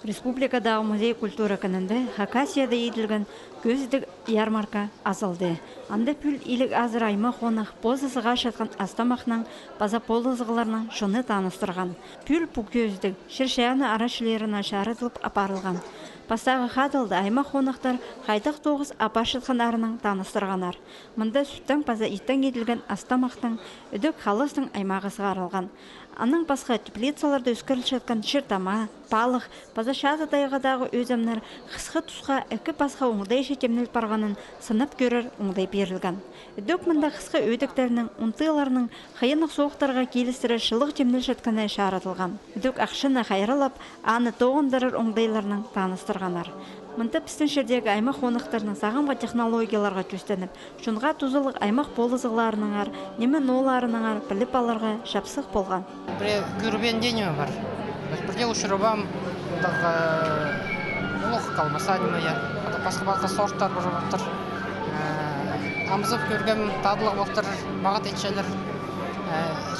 Республикадағы музей культура көнінде Хакасияда етілген көздік ярмарка азылды. Анда пүл илік азыр аймақ онық позысыға шатқан астамақның база полызығыларының шыны таныстырған. Пүл пу көздік шыршаяны арашылерін ашарытылып апарылған. Пастағы қадылды аймақ онықтар қайтақ тоғыз апашытқан арының таныстырғанар. Мұнда сүттің паза иттен етілген астамақтың үдік қалыстың аймағы сығарылған. Аның басқа теплицаларда өскіріл жатқан шыртама, балық, паза шазы дайғадағы өзімнер қысқы тұсқа әкі басқа оңдай жетемнел барғанын сынып көрір оңдай берілген. Үдік мұнда қысқы өдіктерінің, ұнтыларының қиынық соғықтарға келістірі шылық темнел жатқаны шаратылған. Үдік ақшыны қайрылап, аны тоғындырыр оңдайларының таныстырғанар. Мұнда пістің жердегі аймақ онықтарының сағымға технологияларға төстеніп, шынға тұзылық аймақ болызығыларының ар, немі ноларының ар біліп аларға шапсық болған. Көрбен денеме бар. Бірде ұшырыбам, ұлық қалмаса немея. Басқа сорттар бір бұқтыр. Амызып көргем тадылық бұқтыр, бағат етшелер.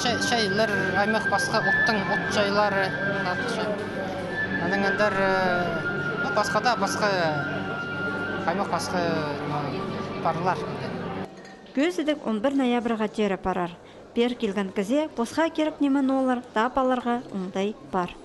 Шайлар, аймақ басқа ұттың ұт жайлары. Әніңендер басқа аймақ басқа барлар. Көздік 11 ноябрға тері парар. Бер келген кізе, босқа керіп немен олар, тапаларға оңдай бар.